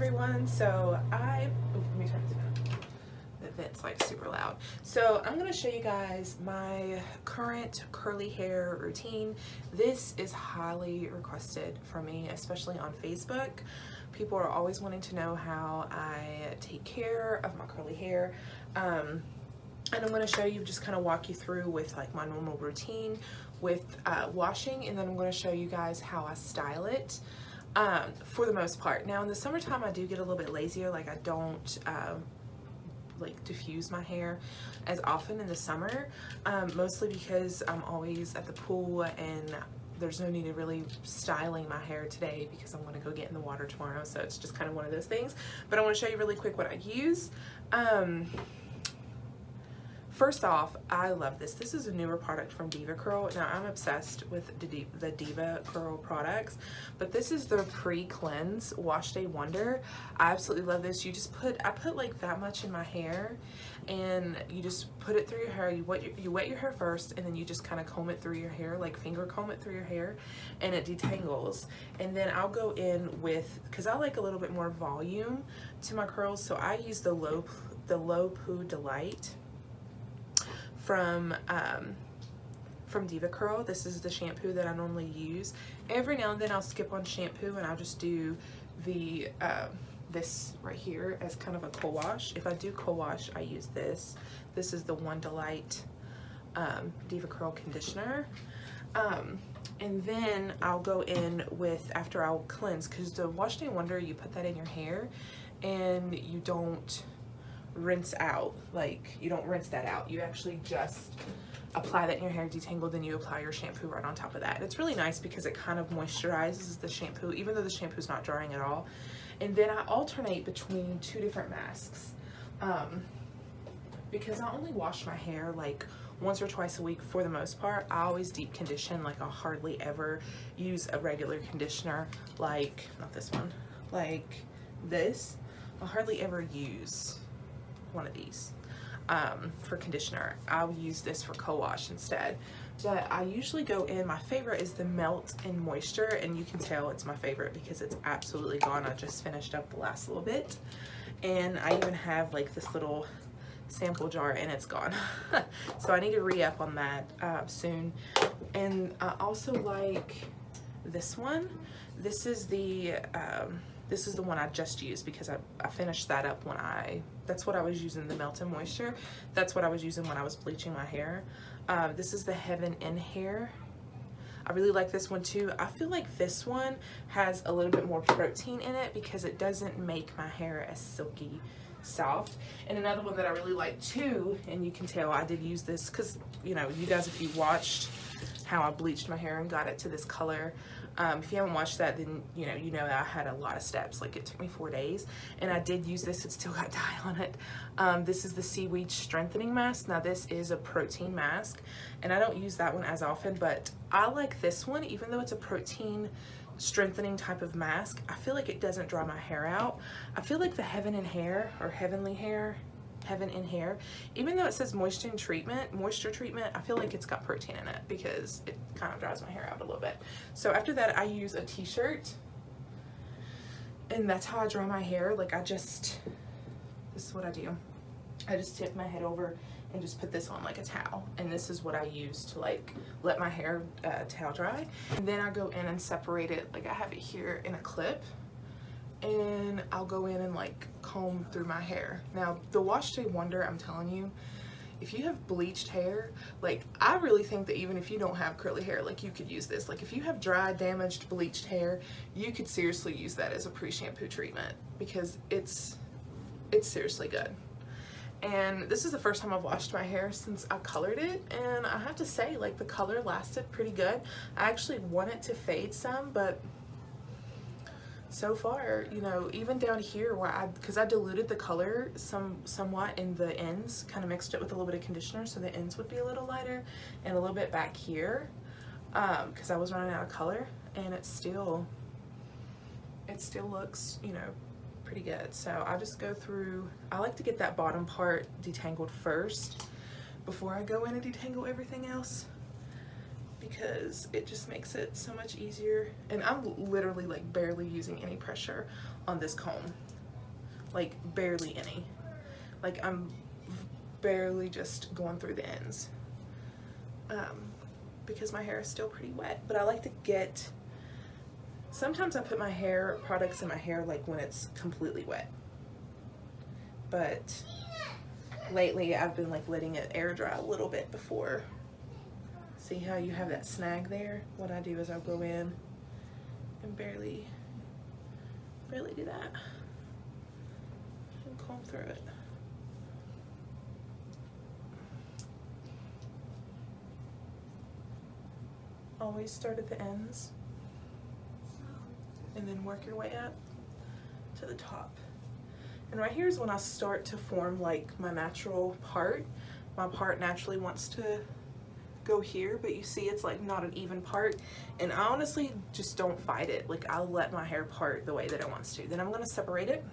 everyone. So let me turn this down. The vent's like super loud. So I'm gonna show you guys my current curly hair routine. This is highly requested from me, especially on Facebook. People are always wanting to know how I take care of my curly hair. And I'm going to show you, just kind of walk you through with like my normal routine with washing, and then I'm going to show you guys how I style it for the most part. Now in the summertime I do get a little bit lazier, like I don't like diffuse my hair as often in the summer, mostly because I'm always at the pool and there's no need of really styling my hair today because I'm going to go get in the water tomorrow, so it's just kind of one of those things. But I want to show you really quick what I use. First off, I love this. This is a newer product from Deva Curl. Now I'm obsessed with the Deva Curl products, but this is their pre-cleanse wash day wonder. I absolutely love this. You just I put like that much in my hair, and you just put it through your hair. You wet your hair first, and then you just kind of comb it through your hair, like finger comb it through your hair, and it detangles. And then I'll go in with, because I like a little bit more volume to my curls, so I use the Low Poo Delight from Deva Curl. This is the shampoo that I normally use. Every now and then I'll skip on shampoo and I'll just do the this right here as kind of a co-wash. If I do co-wash, I use this. This is the One Delight Deva Curl conditioner. And then I'll go in with, after I'll cleanse, because the Wash Day Wonder, you put that in your hair and you don't rinse out, like you don't rinse that out, you actually just apply that in your hair, detangle, then you apply your shampoo right on top of that. It's really nice because it kind of moisturizes the shampoo, even though the shampoo's not drying at all. And then I alternate between two different masks, because I only wash my hair like once or twice a week for the most part. I always deep condition, like I'll hardly ever use a regular conditioner, like not this one, like this. I'll hardly ever use one of these for conditioner. I'll use this for co-wash instead. But I usually go in, my favorite is the Melt and Moisture, and you can tell it's my favorite because it's absolutely gone. I just finished up the last little bit, and I even have like this little sample jar and it's gone. So I need to re-up on that soon. And I also like this one. This is the one I just used because I finished that up when that's what I was using, the Melt and Moisture. That's what I was using when I was bleaching my hair. This is the Heaven in Hair. I really like this one too. I feel like this one has a little bit more protein in it because it doesn't make my hair as silky soft. And another one that I really like too, and you can tell I did use this because, you know, you guys, if you watched how I bleached my hair and got it to this color, if you haven't watched that, then you know that I had a lot of steps. Like it took me 4 days, and I did use this. It still got dye on it. This is the Seaweed Strengthening Mask. Now this is a protein mask, and I don't use that one as often, but I like this one. Even though it's a protein strengthening type of mask, I feel like it doesn't dry my hair out. I feel like the Heaven in Hair, or Heaven in Hair, even though it says moisture treatment, I feel like it's got protein in it because it kind of dries my hair out a little bit. So after that, I use a t-shirt, and that's how I dry my hair. Like this is what I do. I just tip my head over and just put this on like a towel, and this is what I use to like let my hair towel dry. And then I go in and separate it, like I have it here in a clip, and I'll go in and like comb through my hair. Now the Wash Day Wonder, I'm telling you, if you have bleached hair, like I really think that even if you don't have curly hair, like you could use this. Like if you have dry, damaged, bleached hair, you could seriously use that as a pre-shampoo treatment because it's seriously good. And this is the first time I've washed my hair since I colored it, and I have to say, like, the color lasted pretty good. I actually want it to fade some, but so far, you know, even down here where because I diluted the color somewhat in the ends, kind of mixed it with a little bit of conditioner so the ends would be a little lighter, and a little bit back here, because I was running out of color, and it still looks, you know, pretty good. So I just go through, I like to get that bottom part detangled first before I go in and detangle everything else, because it just makes it so much easier. And I'm literally like barely using any pressure on this comb. like barely any. Like I'm barely just going through the ends because my hair is still pretty wet. But I like to get, sometimes I put my hair products in my hair like when it's completely wet, but lately I've been like letting it air dry a little bit before. See how you have that snag there? What I do is I'll go in and barely do that and comb through it. Always start at the ends and then work your way up to the top. And right here is when I start to form like my natural part. My part naturally wants to go here, but you see it's like not an even part, and I honestly just don't fight it. Like I'll let my hair part the way that it wants to. Then I'm going to separate it.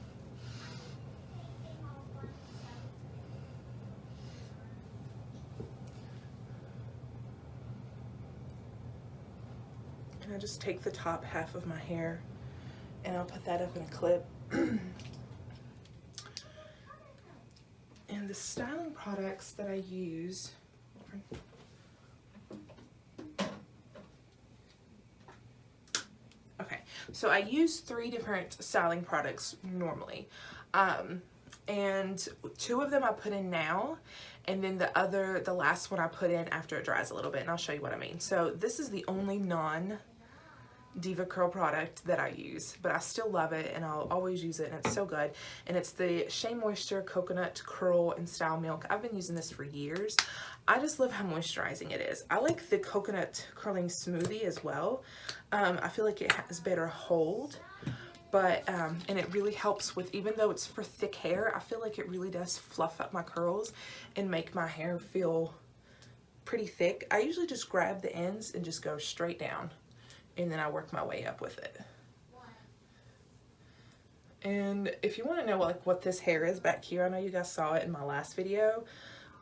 And I just take the top half of my hair and I'll put that up in a clip. And the styling products that I use, okay, so I use 3 different styling products normally, and 2 of them I put in now, and then the last one I put in after it dries a little bit, and I'll show you what I mean. So this is the only Deva curl product that I use, but I still love it and I'll always use it, and it's so good. And it's the Shea Moisture Coconut Curl and Style Milk. I've been using this for years. I just love how moisturizing it is. I like the coconut curling smoothie as well. I feel like it has better hold, but and it really helps with, even though it's for thick hair, I feel like it really does fluff up my curls and make my hair feel pretty thick. I usually just grab the ends and just go straight down, and then I work my way up with it. And if you want to know like what this hair is back here, I know you guys saw it in my last video.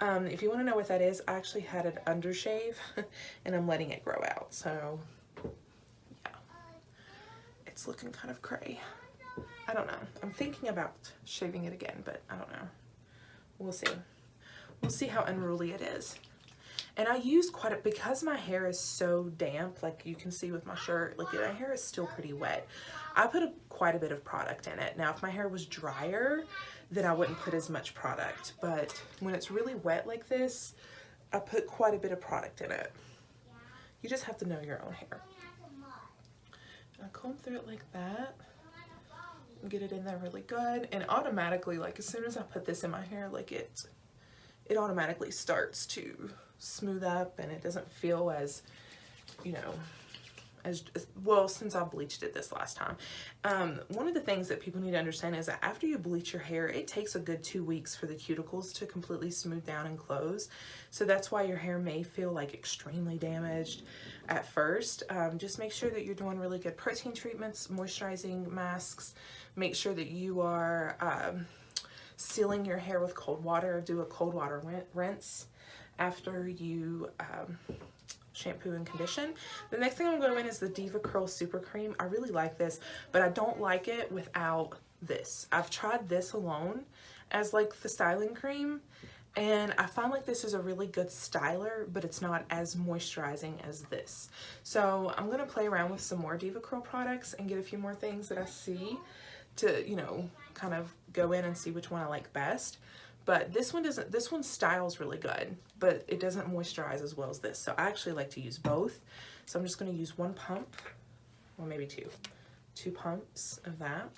If you want to know what that is, I actually had an undershave and I'm letting it grow out. So yeah, it's looking kind of cray. I don't know. I'm thinking about shaving it again, but I don't know. We'll see. We'll see how unruly it is. And I use quite a, because my hair is so damp, like you can see with my shirt, like my hair is still pretty wet. I put quite a bit of product in it. Now, if my hair was drier, then I wouldn't put as much product. But when it's really wet like this, I put quite a bit of product in it. You just have to know your own hair. I comb through it like that and get it in there really good. And automatically, like as soon as I put this in my hair, like it automatically starts to smooth up, and it doesn't feel as, you know, as well, since I bleached it this last time. One of the things that people need to understand is that after you bleach your hair, it takes a good 2 weeks for the cuticles to completely smooth down and close. So that's why your hair may feel like extremely damaged at first. Just make sure that you're doing really good protein treatments, moisturizing masks. Make sure that you are sealing your hair with cold water. Do a cold water rinse after you shampoo and condition. The next thing I'm going to go in is the Deva Curl Super Cream. I really like this, but I don't like it without this. I've tried this alone as like the styling cream, and I find like this is a really good styler, but it's not as moisturizing as this. So I'm going to play around with some more Deva Curl products and get a few more things that I see to, you know, kind of go in and see which one I like best. But this one styles really good, but it doesn't moisturize as well as this. So I actually like to use both. So I'm just going to use 1 pump, or maybe 2 pumps of that.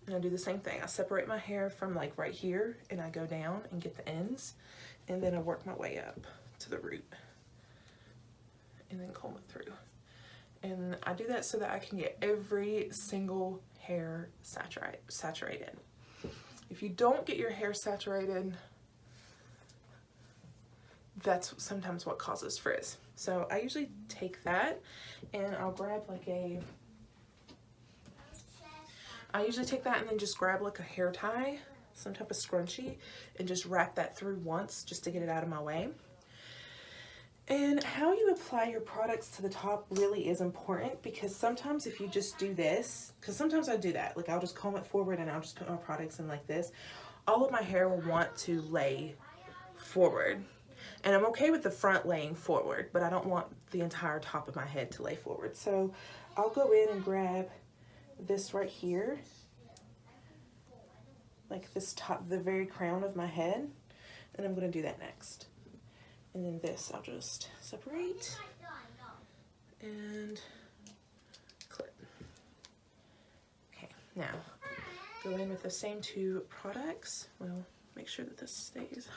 And I do the same thing. I separate my hair from like right here, and I go down and get the ends, and then I work my way up to the root, and then comb it through. And I do that so that I can get every single hair saturated. If you don't get your hair saturated, that's sometimes what causes frizz. So I usually take that and I'll grab like I usually take that and then just grab like a hair tie, some type of scrunchie, and just wrap that through once just to get it out of my way. And how you apply your products to the top really is important, because sometimes if you just do this, because sometimes I do that, like I'll just comb it forward and I'll just put my products in like this, all of my hair will want to lay forward. And I'm okay with the front laying forward, but I don't want the entire top of my head to lay forward. So I'll go in and grab this right here, like this top, the very crown of my head, and I'm going to do that next. And then this I'll just separate and clip. Okay, now go in with the same two products. Well, make sure that this stays.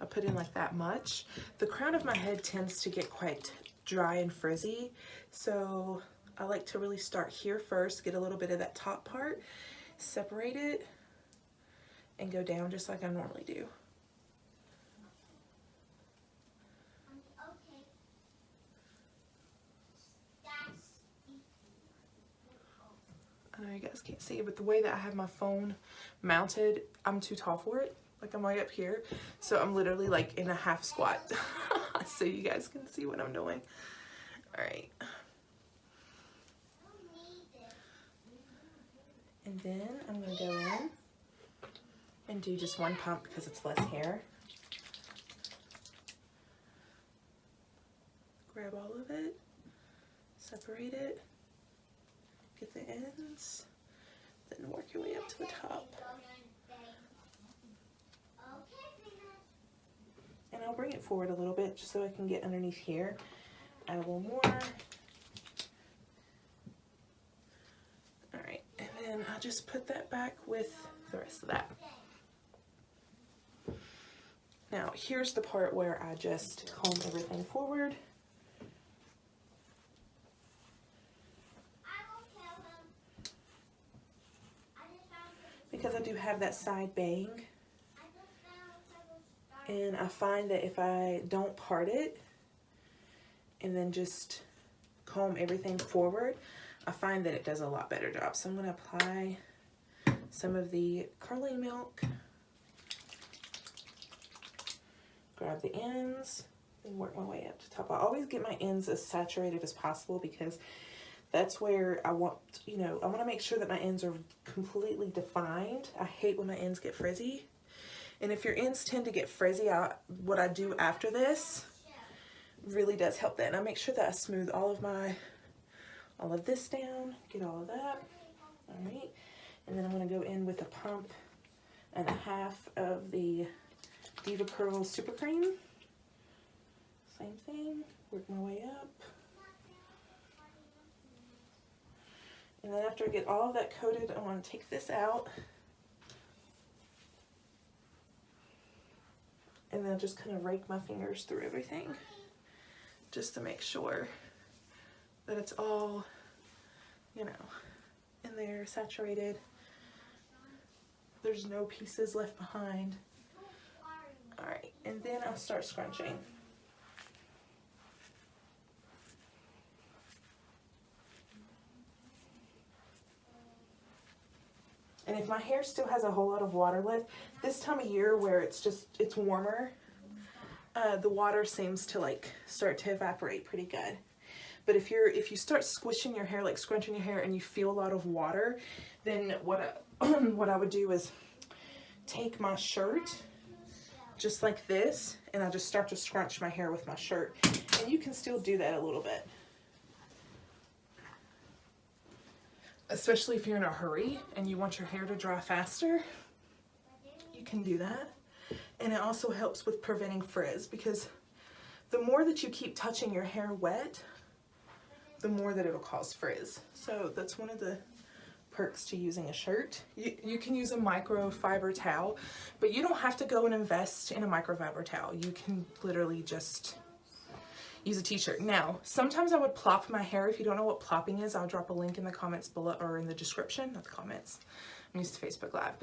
I put in like that much. The crown of my head tends to get quite dry and frizzy, so I like to really start here first, get a little bit of that top part, separate it, and go down just like I normally do. I know you guys can't see it, but the way that I have my phone mounted, I'm too tall for it. Like I'm way up here, so I'm literally like in a half squat so you guys can see what I'm doing. All right. And then I'm gonna go in and do just one pump because it's less hair. Grab all of it, separate it, get the ends, then work your way up to the top. And I'll bring it forward a little bit just so I can get underneath here. Add a little more. All right, and then I'll just put that back with the rest of that. Now, here's the part where I just comb everything forward. Because I do have that side bang. And I find that if I don't part it and then just comb everything forward, I find that it does a lot better job. So I'm going to apply some of the curling milk, grab the ends, and work my way up to top. I always get my ends as saturated as possible because that's where I want, you know, I want to make sure that my ends are completely defined. I hate when my ends get frizzy. And if your ends tend to get frizzy, what I do after this really does help that. And I make sure that I smooth all of this down, get all of that. All right. And then I'm going to go in with a pump and a half of the Deva Curl Super Cream. Same thing, work my way up. And then after I get all of that coated, I want to take this out. And then just kind of rake my fingers through everything just to make sure that it's all, you know, in there, saturated. There's no pieces left behind. All right, and then I'll start scrunching. And if my hair still has a whole lot of water left, this time of year where it's warmer, the water seems to like start to evaporate pretty good. But if you start squishing your hair, like scrunching your hair, and you feel a lot of water, then what I would do is take my shirt just like this, and I just start to scrunch my hair with my shirt. And you can still do that a little bit. Especially if you're in a hurry and you want your hair to dry faster, you can do that. And it also helps with preventing frizz, because the more that you keep touching your hair wet, the more that it'll cause frizz. So that's one of the perks to using a shirt. You can use a microfiber towel, but you don't have to go and invest in a microfiber towel. You can literally just use a t-shirt. Now, sometimes I would plop my hair. If you don't know what plopping is, I'll drop a link in the comments below, or in the description, not the comments. I'm used to Facebook Live.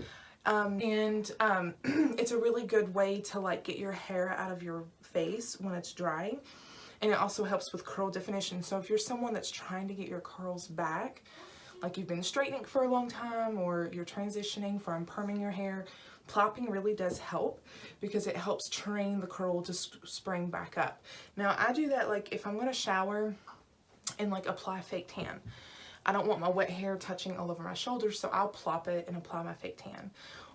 It's a really good way to like get your hair out of your face when it's drying. And it also helps with curl definition. So if you're someone that's trying to get your curls back, like you've been straightening for a long time or you're transitioning from perming your hair, plopping really does help because it helps train the curl to spring back up. Now I do that like if I'm going to shower and like apply fake tan. I don't want my wet hair touching all over my shoulders, so I'll plop it and apply my fake tan.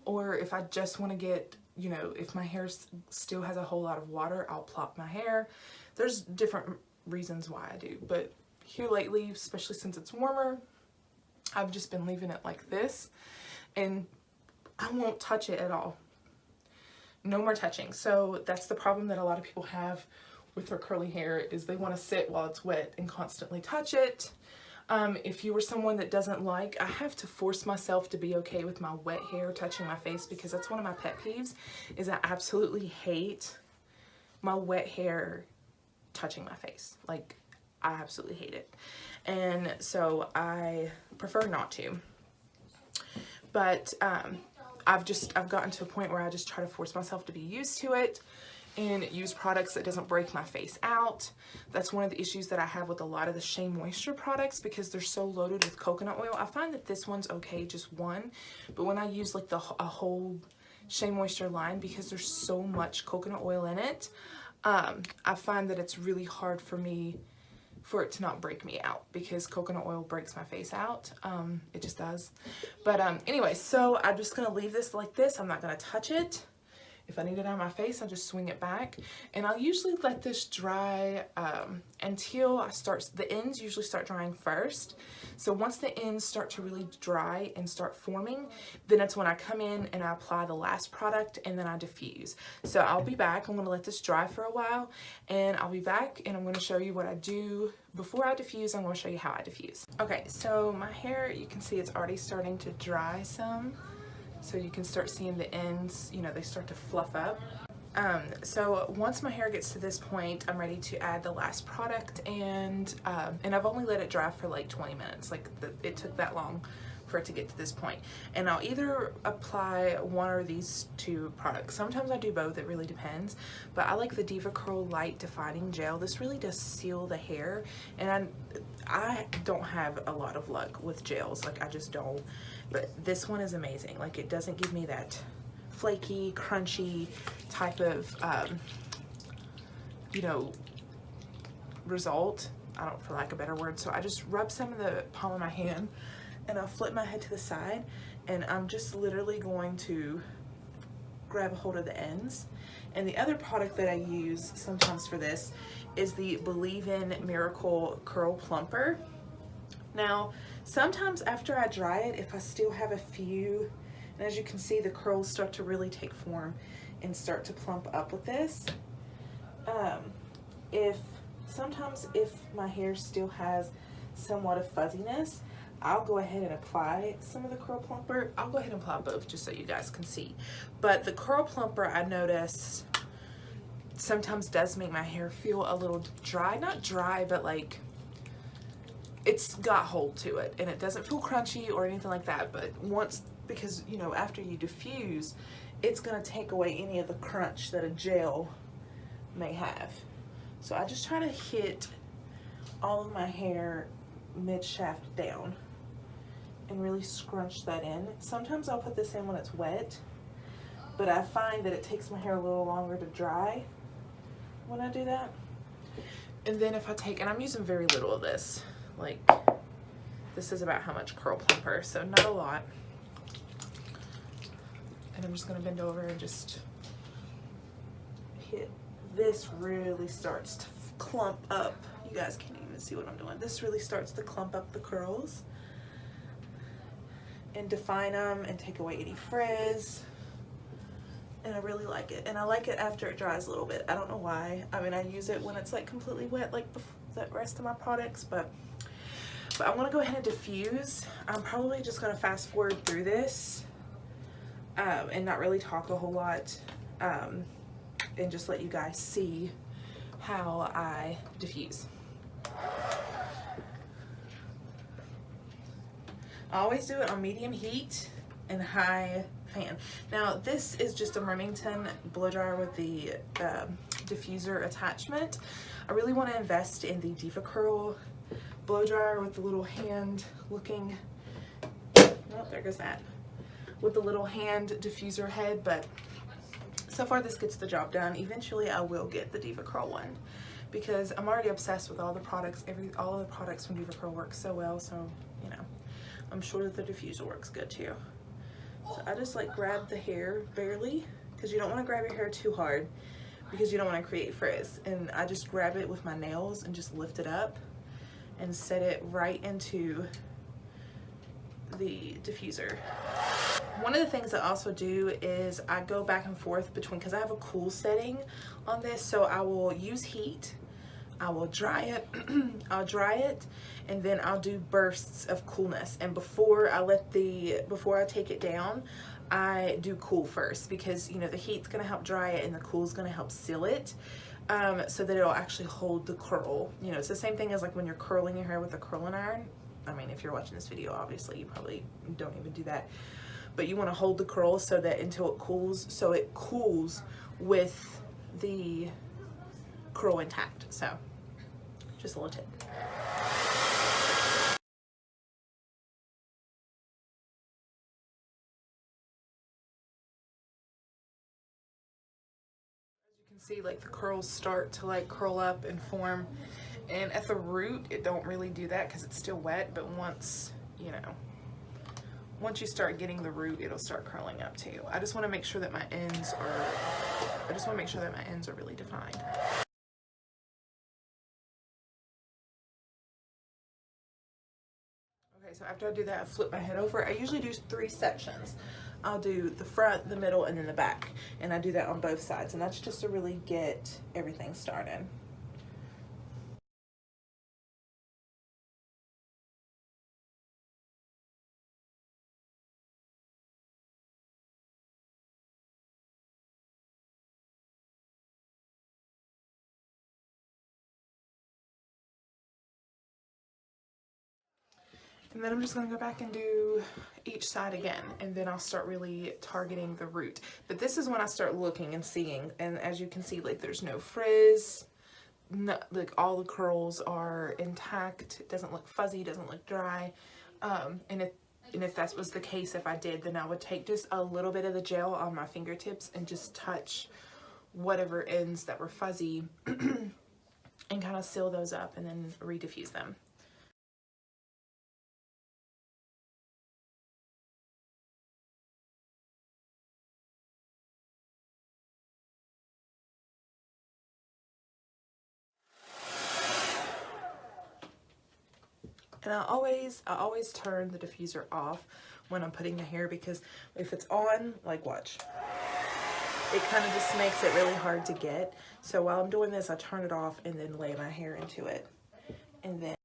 Or if I just want to get, you know, if my hair still has a whole lot of water, I'll plop my hair. There's different reasons why I do, but here lately, especially since it's warmer, I've just been leaving it like this, and I won't touch it at all. No more touching. So that's the problem that a lot of people have with their curly hair, is they want to sit while it's wet and constantly touch it. If you were someone that doesn't like, I have to force myself to be okay with my wet hair touching my face, because that's one of my pet peeves, is I absolutely hate my wet hair touching my face. Like, I absolutely hate it. And so I prefer not to. But I've gotten to a point where I just try to force myself to be used to it and use products that doesn't break my face out. That's one of the issues that I have with a lot of the Shea Moisture products, because they're so loaded with coconut oil. I find that this one's okay, just one, but when I use like a whole Shea Moisture line, because there's so much coconut oil in it, I find that it's really hard for it to not break me out, because coconut oil breaks my face out. It just does. But anyway, so I'm just gonna leave this like this. I'm not gonna touch it. If I need it on my face, I'll just swing it back, and I'll usually let this dry until the ends usually start drying first. So once the ends start to really dry and start forming, then it's when I come in and I apply the last product, and then I diffuse. So I'll be back. I'm going to let this dry for a while, and I'll be back, and I'm going to show you what I do before I diffuse. I'm going to show you how I diffuse. Okay, so my hair, you can see it's already starting to dry some. So you can start seeing the ends, you know, they start to fluff up. So once my hair gets to this point, I'm ready to add the last product, and I've only let it dry for like 20 minutes. Like it took that long for it to get to this point. And I'll either apply one or these two products. Sometimes I do both, it really depends. But I like the Deva Curl Light Defining Gel. This really does seal the hair, and I don't have a lot of luck with gels, like I just don't. But this one is amazing. Like, it doesn't give me that flaky, crunchy type of, you know, result. I don't, for lack of a better word. So I just rub some of the palm of my hand, and I'll flip my head to the side, and I'm just literally going to grab a hold of the ends. And the other product that I use sometimes for this is the Believe in Miracle Curl Plumper. Now, sometimes after I dry it, if I still have a few, and as you can see, the curls start to really take form and start to plump up with this. Sometimes if my hair still has somewhat of fuzziness, I'll go ahead and apply some of the Curl Plumper. I'll go ahead and apply both just so you guys can see. But the Curl Plumper, I notice, sometimes does make my hair feel a little dry. Not dry, but like it's got hold to it, and it doesn't feel crunchy or anything like that. But because you know, after you diffuse, it's gonna take away any of the crunch that a gel may have. So I just try to hit all of my hair mid-shaft down and really scrunch that in. Sometimes I'll put this in when it's wet, but I find that it takes my hair a little longer to dry when I do that. And then if I take, and I'm using very little of this, like this is about how much Curl Plumper, so not a lot. And I'm just gonna bend over and just hit. This really starts to clump up. You guys can't even see what I'm doing. This really starts to clump up the curls and define them and take away any frizz. And I really like it. And I like it after it dries a little bit. I don't know why. I mean, I use it when it's like completely wet, like the rest of my products, but I want to go ahead and diffuse. I'm probably just going to fast forward through this and not really talk a whole lot, and just let you guys see how I diffuse. I always do it on medium heat and high fan. Now this is just a Remington blow dryer with the diffuser attachment. I really want to invest in the Deva Curl blow dryer with the little hand looking well, there goes that. With the little hand diffuser head, but so far this gets the job done. Eventually I will get the Deva Curl one because I'm already obsessed with all the products. All of the products from Deva Curl work so well, so you know, I'm sure that the diffuser works good too. So I just like grab the hair barely, because you don't want to grab your hair too hard because you don't want to create frizz. And I just grab it with my nails and just lift it up and set it right into the diffuser. One of the things I also do is I go back and forth between, because I have a cool setting on this, so I will use heat, I will dry it, I'll dry it, and then I'll do bursts of coolness. And before I take it down, I do cool first, because you know the heat's gonna help dry it and the cool's gonna help seal it, so that it'll actually hold the curl. You know, it's the same thing as like when you're curling your hair with a curling iron. I mean, if you're watching this video, obviously you probably don't even do that, but you want to hold the curl so that until it cools, so it cools with the curl intact. So just a little tip. As you can see, like the curls start to like curl up and form, and at the root it don't really do that because it's still wet, but once you start getting the root, it'll start curling up too. I just want to make sure that my ends are really defined. Okay, so after I do that, I flip my head over. I usually do 3 sections. I'll do the front, the middle, and then the back. And I do that on both sides, and that's just to really get everything started. And then I'm just gonna go back and do each side again, and then I'll start really targeting the root. But this is when I start looking and seeing, and as you can see, like there's no frizz, like all the curls are intact. It doesn't look fuzzy, doesn't look dry. And if that was the case, if I did, then I would take just a little bit of the gel on my fingertips and just touch whatever ends that were fuzzy and kind of seal those up and then re-diffuse them. And I always turn the diffuser off when I'm putting the hair, because if it's on, like watch, it kind of just makes it really hard to get. So while I'm doing this, I turn it off and then lay my hair into it. And then at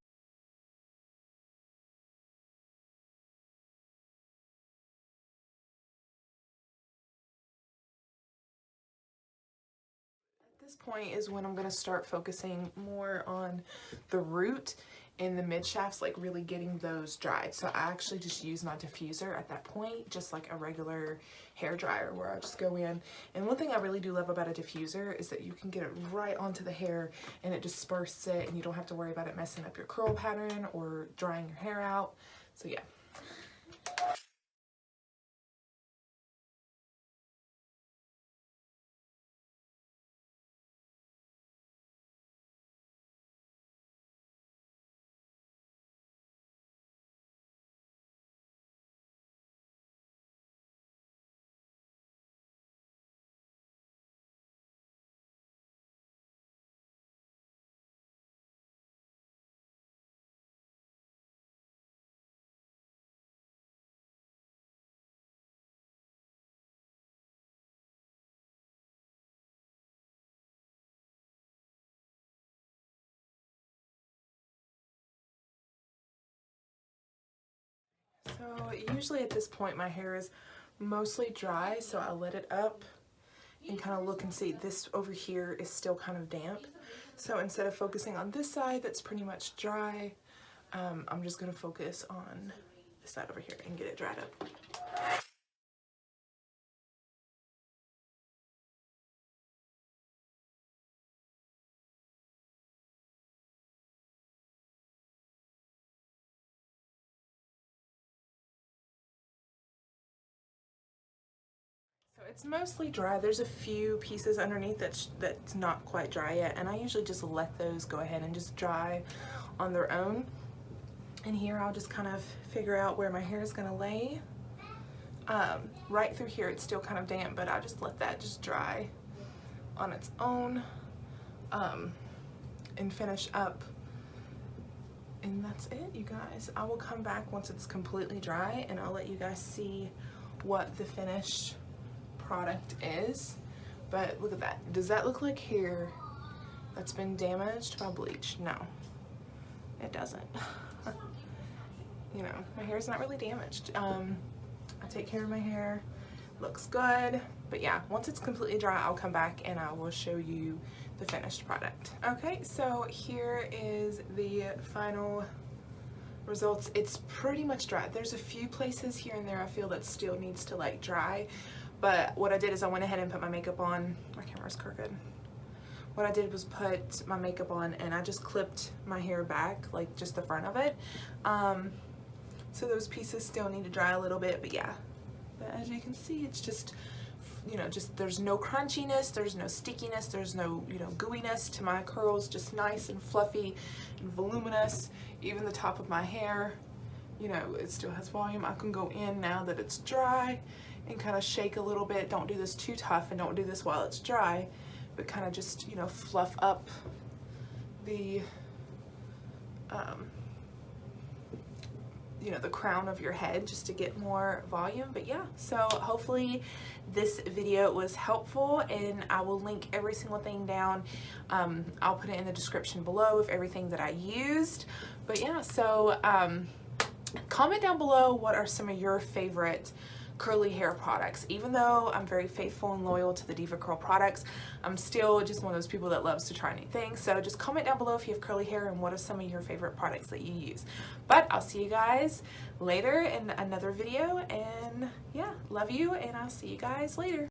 this point is when I'm going to start focusing more on the root and the mid shafts, like really getting those dried. So I actually just use my diffuser at that point, just like a regular hair dryer, where I just go in. And one thing I really do love about a diffuser is that you can get it right onto the hair and it disperses it, and you don't have to worry about it messing up your curl pattern or drying your hair out. So yeah. So usually at this point my hair is mostly dry, so I'll let it up and kind of look and see. This over here is still kind of damp. So instead of focusing on this side that's pretty much dry, I'm just going to focus on this side over here and get it dried up. It's mostly dry. There's a few pieces underneath that's not quite dry yet, and I usually just let those go ahead and just dry on their own. And here I'll just kind of figure out where my hair is gonna lay. Right through here it's still kind of damp, but I'll just let that just dry on its own, and finish up. And that's it, you guys. I will come back once it's completely dry and I'll let you guys see what the finished product is. But look at that. Does that look like hair that's been damaged by bleach? No, it doesn't. You know, my hair's not really damaged. I take care of my hair, looks good. But yeah, once it's completely dry, I'll come back and I will show you the finished product. Okay, so here is the final results. It's pretty much dry. There's a few places here and there I feel that still needs to like dry, but what I did is I went ahead and put my makeup on. My camera's crooked. What I did was put my makeup on and I just clipped my hair back, like just the front of it. So those pieces still need to dry a little bit, but yeah. But as you can see, it's just, you know, just there's no crunchiness, there's no stickiness, there's no, you know, gooiness to my curls, just nice and fluffy and voluminous. Even the top of my hair, you know, it still has volume. I can go in now that it's dry and kind of shake a little bit. Don't do this too tough and don't do this while it's dry, but kind of just, you know, fluff up the you know, the crown of your head just to get more volume. But yeah, so hopefully this video was helpful, and I will link every single thing down. I'll put it in the description below of everything that I used. But yeah, so comment down below what are some of your favorite curly hair products. Even though I'm very faithful and loyal to the Deva Curl products, I'm still just one of those people that loves to try new things. So just comment down below if you have curly hair and what are some of your favorite products that you use. But I'll see you guys later in another video, and yeah, love you, and I'll see you guys later.